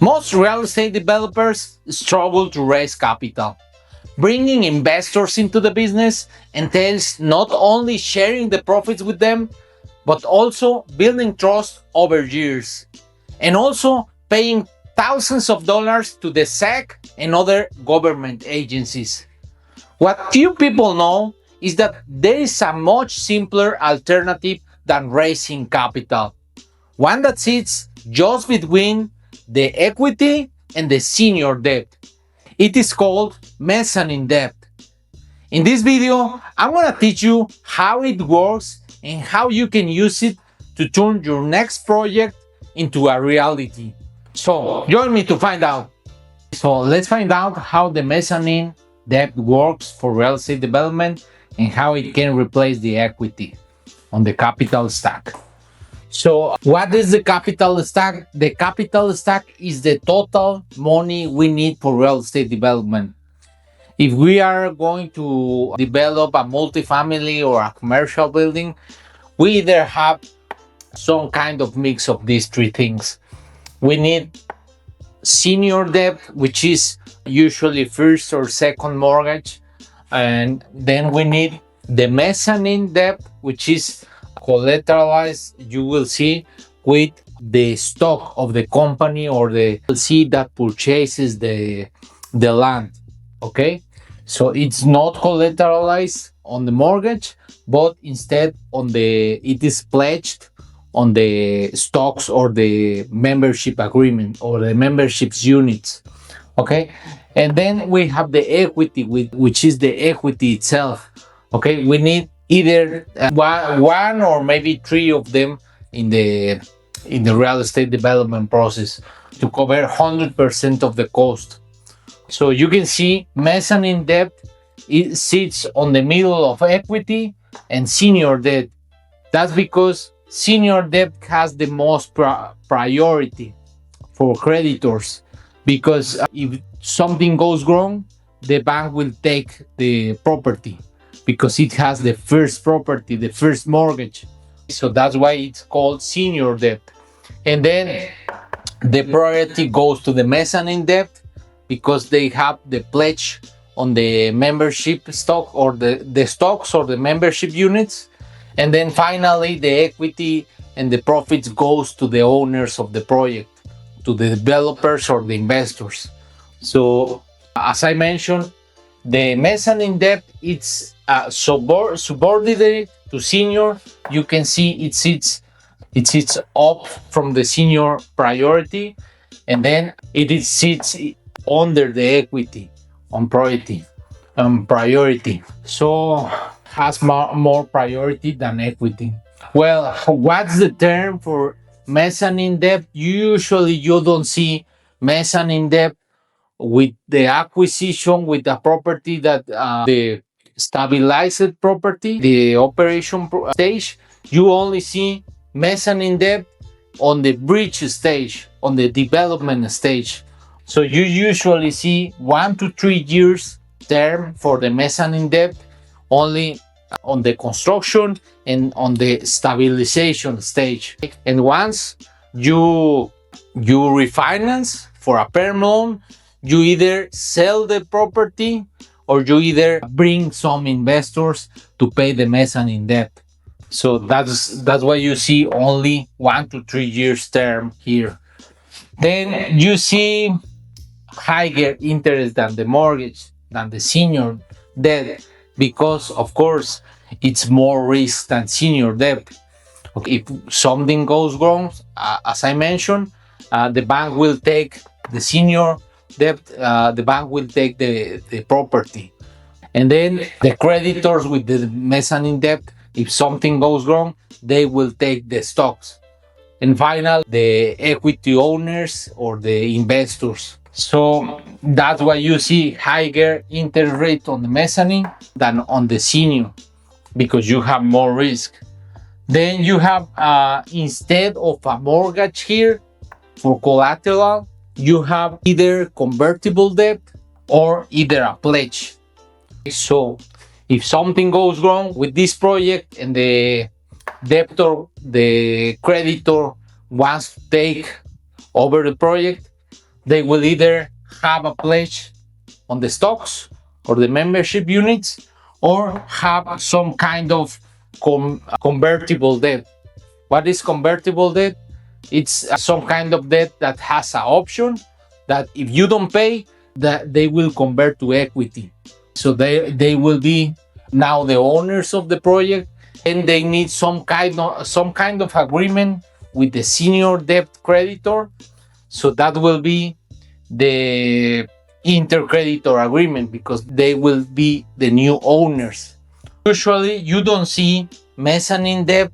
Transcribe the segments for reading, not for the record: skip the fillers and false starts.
Most real estate developers struggle to raise capital. Bringing investors into the business entails not only sharing the profits with them, but also building trust over years, and also paying thousands of dollars to the SEC and other government agencies. What few people know is that there is a much simpler alternative than raising capital, one that sits just between the equity and the senior debt. It is called mezzanine debt. In this video, I'm going to teach you how it works and how you can use it to turn your next project into a reality. So, join me to find out. So, let's find out how the mezzanine debt works for real estate development and how it can replace the equity on the capital stack. So, what is the capital stack? The capital stack is the total money we need for real estate development. If we are going to develop a multifamily or a commercial building, we either have some kind of mix of these three things. We need senior debt, which is usually first or second mortgage, and then we need the mezzanine debt, which is collateralized, you will see, with the stock of the company or the LLC that purchases the land. Okay, so it's not collateralized on the mortgage, but instead it is pledged on the stocks or the membership agreement or the memberships units. Okay, and then we have the equity, which is the equity itself. Okay, we need either one or maybe three of them in the real estate development process to cover 100% of the cost. So you can see mezzanine debt, it sits on the middle of equity and senior debt. That's because senior debt has the most priority for creditors, because if something goes wrong, the bank will take the property because it has the first property, the first mortgage. So that's why it's called senior debt. And then the priority goes to the mezzanine debt because they have the pledge on the membership stock or the stocks or the membership units. And then finally, the equity and the profits goes to the owners of the project, to the developers or the investors. So, as I mentioned, the mezzanine debt it's subordinate to senior. You can see it sits up from the senior priority, and then sits under the equity on priority. So has more priority than equity. Well, what's the term for mezzanine debt? Usually you don't see mezzanine debt with the acquisition with the property that the stabilized property, the operation stage. You only see mezzanine debt on the bridge stage, on the development stage. So you usually see 1 to 3 years term for the mezzanine debt only on the construction and on the stabilization stage. And once you refinance for a perm loan, you either sell the property or you either bring some investors to pay the mezzanine debt. So that's why you see only 1 to 3 years term here. Then you see higher interest than the mortgage, than the senior debt, because of course it's more risk than senior debt. Okay, if something goes wrong, as I mentioned, the bank will take the senior debt, the bank will take the property. And then the creditors with the mezzanine debt, if something goes wrong, they will take the stocks. And finally, the equity owners or the investors. So that's why you see higher interest rate on the mezzanine than on the senior, because you have more risk. Then you have, instead of a mortgage here for collateral, you have either convertible debt or either a pledge. So if something goes wrong with this project and the debtor, the creditor wants to take over the project, They will either have a pledge on the stocks or the membership units, or have some kind of convertible debt. What is convertible debt? It's some kind of debt that has an option that if you don't pay, that they will convert to equity. So they will be now the owners of the project, and they need some kind of agreement with the senior debt creditor. So that will be the intercreditor agreement, because they will be the new owners. Usually you don't see mezzanine debt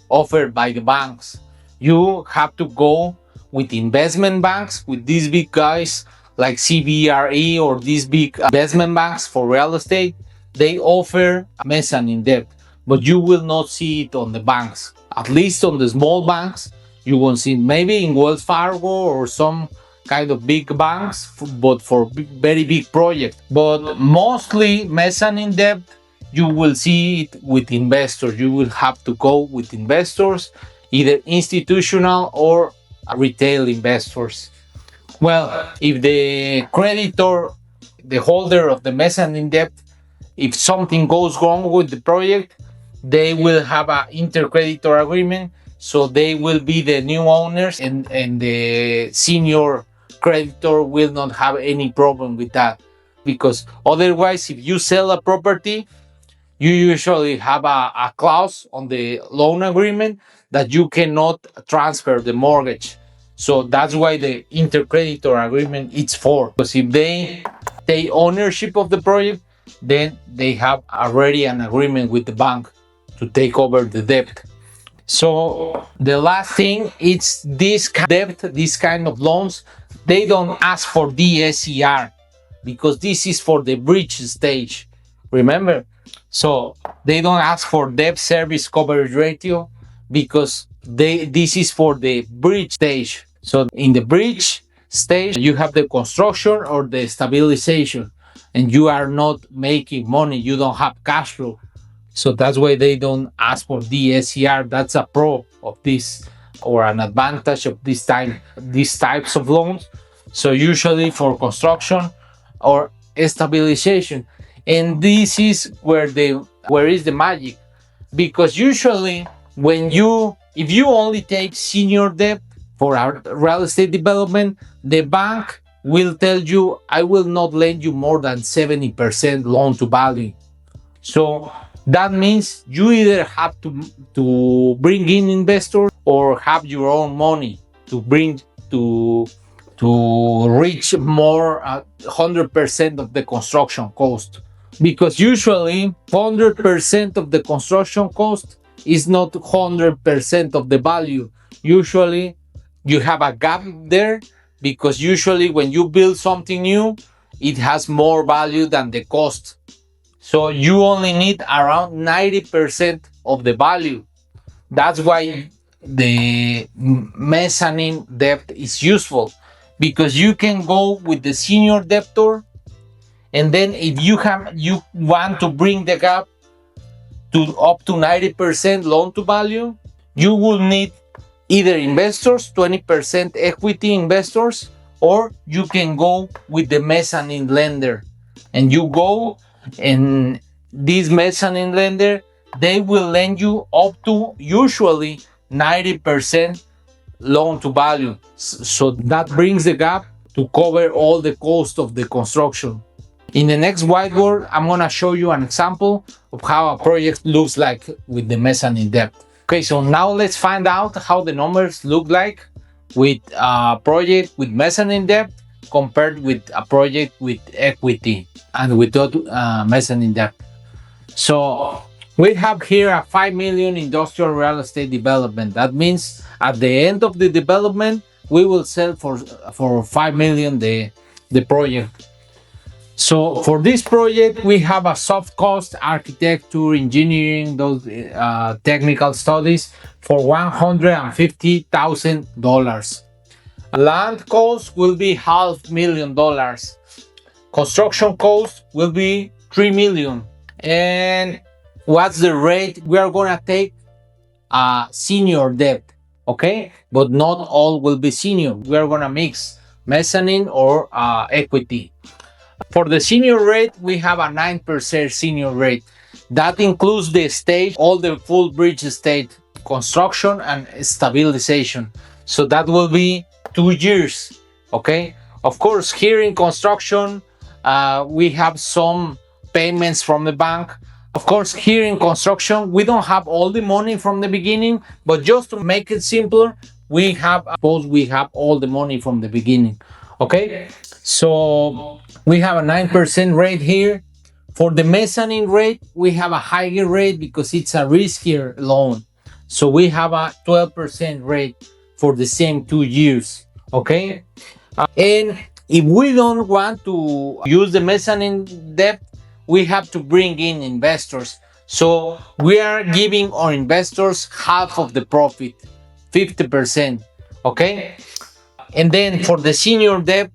offered by the banks. You have to go with investment banks, with these big guys like CBRE, or these big investment banks for real estate. They offer mezzanine debt, but you will not see it on the banks. At least on the small banks, you won't see it. Maybe in Wells Fargo or some kind of big banks, but for very big projects. But mostly mezzanine debt, you will see it with investors. You will have to go with investors, either institutional or retail investors. Well, if the creditor, the holder of the mezzanine debt, if something goes wrong with the project, they will have an intercreditor agreement. So they will be the new owners, and the senior creditor will not have any problem with that. Because otherwise, if you sell a property, you usually have a clause on the loan agreement that you cannot transfer the mortgage. So that's why the intercreditor agreement is for. Because if they take ownership of the project, then they have already an agreement with the bank to take over the debt. So the last thing is this debt, this kind of loans, they don't ask for DSCR, because this is for the bridge stage. Remember? So they don't ask for debt service coverage ratio, because this is for the bridge stage. So in the bridge stage, you have the construction or the stabilization, and you are not making money. You don't have cash flow. So that's why they don't ask for DSCR. That's a pro of this, or an advantage of these types of loans. So usually for construction or stabilization. And this is where is the magic. Because usually if you only take senior debt for our real estate development, the bank will tell you, I will not lend you more than 70% loan to value. So that means you either have to bring in investors, or have your own money to bring to reach more 100% of the construction cost. Because usually 100% of the construction cost is not 100% of the value. Usually you have a gap there, because usually when you build something new, it has more value than the cost. So you only need around 90% of the value. That's why the mezzanine debt is useful, because you can go with the senior debtor, and then if you want to bring the gap to up to 90% loan to value, you will need either investors, 20% equity investors, or you can go with the mezzanine lender. And you go, and this mezzanine lender, they will lend you up to usually 90% loan to value. So that brings the gap to cover all the cost of the construction. In the next whiteboard, I'm going to show you an example of how a project looks like with the mezzanine debt. Okay, so now let's find out how the numbers look like with a project with mezzanine debt compared with a project with equity and without mezzanine debt. So we have here a 5 million industrial real estate development. That means at the end of the development, we will sell for 5 million the project. So for this project, we have a soft cost, architecture, engineering, those technical studies for $150,000. Land cost will be $500,000. Construction cost will be $3 million. And what's the rate? We are gonna take senior debt, okay? But not all will be senior. We are gonna mix mezzanine or equity. For the senior rate, we have a 9% senior rate. That includes the stage, all the full bridge state, construction and stabilization. So that will be 2 years. Okay. Of course, here in construction, we have some payments from the bank. Of course, here in construction, we don't have all the money from the beginning, but just to make it simpler, we have all the money from the beginning. Okay. So we have a 9% rate here. For the mezzanine rate, we have a higher rate because it's a riskier loan. So we have a 12% rate for the same 2 years. Okay. And if we don't want to use the mezzanine debt, we have to bring in investors. So we are giving our investors half of the profit, 50%. Okay. And then for the senior debt,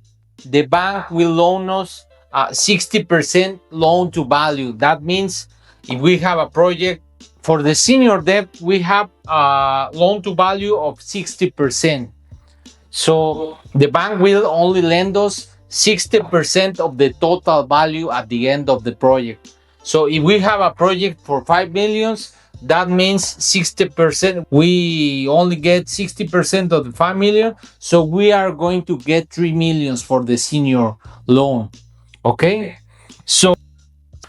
the bank will loan us 60% loan to value. That means if we have a project for the senior debt, we have a loan to value of 60%. So the bank will only lend us 60% of the total value at the end of the project. So if we have a project for 5 millions, that means 60%. We only get 60% of the 5 million. So we are going to get 3 millions for the senior loan. Okay. So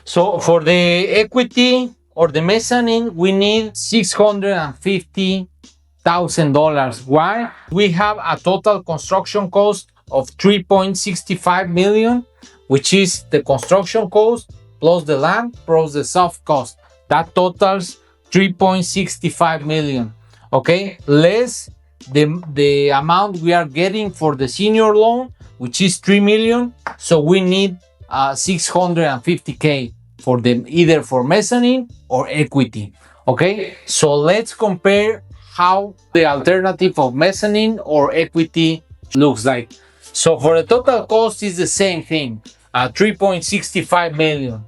for the equity or the mezzanine, we need $650,000. Why? We have a total construction cost of 3.65 million, which is the construction cost plus the land plus the soft cost. That totals 3.65 million. Okay, less the amount we are getting for the senior loan, which is 3 million. So we need 650K for them, either for mezzanine or equity. Okay, so let's compare how the alternative of mezzanine or equity looks like. So for the total cost is the same thing, 3.65 million.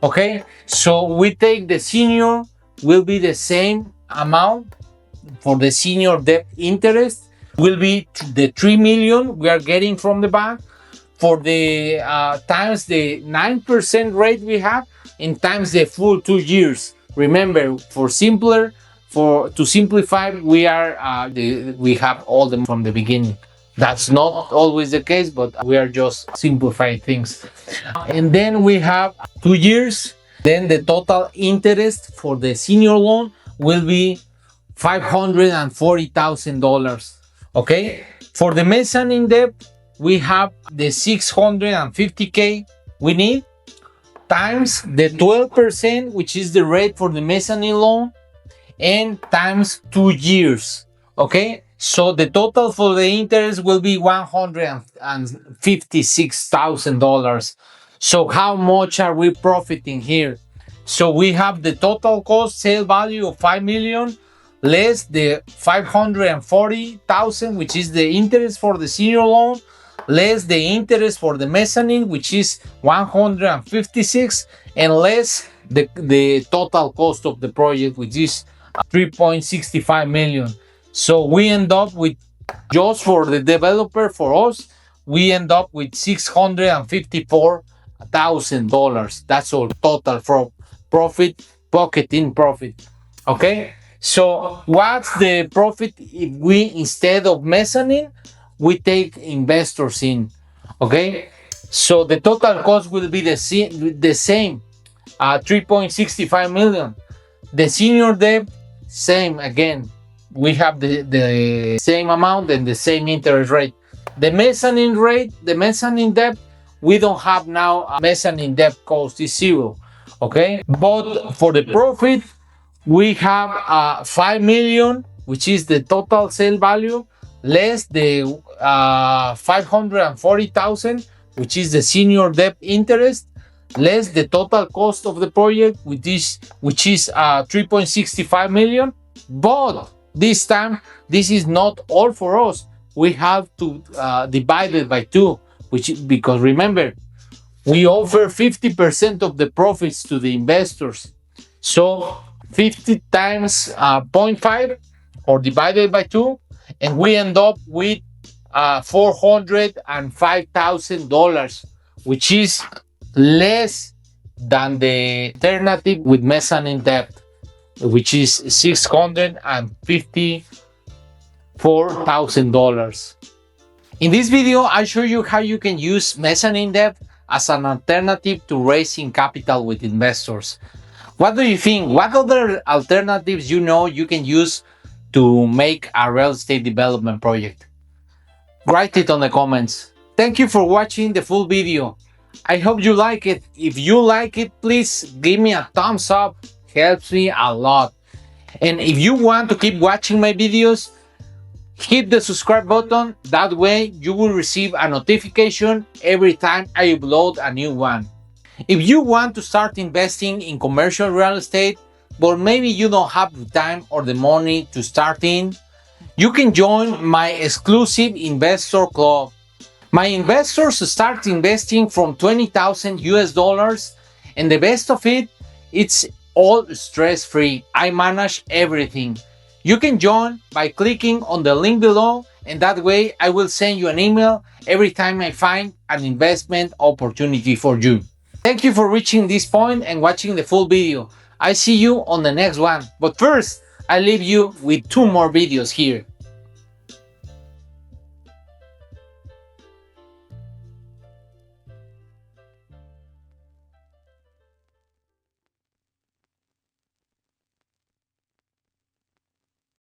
Okay, so we take the senior, will be the same amount. For the senior debt interest will be the 3 million we are getting from the bank. For the times the 9% rate we have, and times the full 2 years. Remember, to simplify, we have all them from the beginning. That's not always the case, but we are just simplifying things. And then we have 2 years. Then the total interest for the senior loan will be $540,000. Okay. For the mezzanine debt, we have the 650K we need times the 12%, which is the rate for the mezzanine loan, and times 2 years. Okay. So the total for the interest will be $156,000. So how much are we profiting here? So we have the total cost sale value of 5 million less the 540,000, which is the interest for the senior loan, less the interest for the mezzanine, which is 156, and less the total cost of the project, which is 3.65 million. So we end up with, just for the developer, for us, we end up with $654,000. That's all total for profit, pocketing profit. Okay. So what's the profit if we, instead of mezzanine, we take investors in? Okay. So the total cost will be the same, 3.65 million. The senior debt, same again. We have the same amount and the same interest rate. The mezzanine debt, we don't have now. A mezzanine debt cost is zero. Okay. But for the profit, we have 5 million, which is the total sale value, less the 540,000, which is the senior debt interest, less the total cost of the project, which is 3.65 million. But this time, this is not all for us. We have to divide it by 2, because remember, we offer 50% of the profits to the investors. So 50 times 0.5 or divided by 2, and we end up with $405,000, which is less than the alternative with mezzanine debt, which is $654,000. In this video, I show you how you can use mezzanine debt as an alternative to raising capital with investors. What do you think? What other alternatives you can use to make a real estate development project? Write it on the comments. Thank you for watching the full video. I hope you like it. If you like it, please give me a thumbs up. Helps me a lot. And if you want to keep watching my videos, hit the subscribe button. That way you will receive a notification every time I upload a new one. If you want to start investing in commercial real estate, but maybe you don't have the time or the money to start in, you can join my exclusive investor club. My investors start investing from 20,000 US dollars, and the best of it, it's all stress-free. I manage everything. You can join by clicking on the link below, and that way I will send you an email every time I find an investment opportunity for you. Thank you for reaching this point and watching the full video. I see you on the next one. But first, I leave you with two more videos here.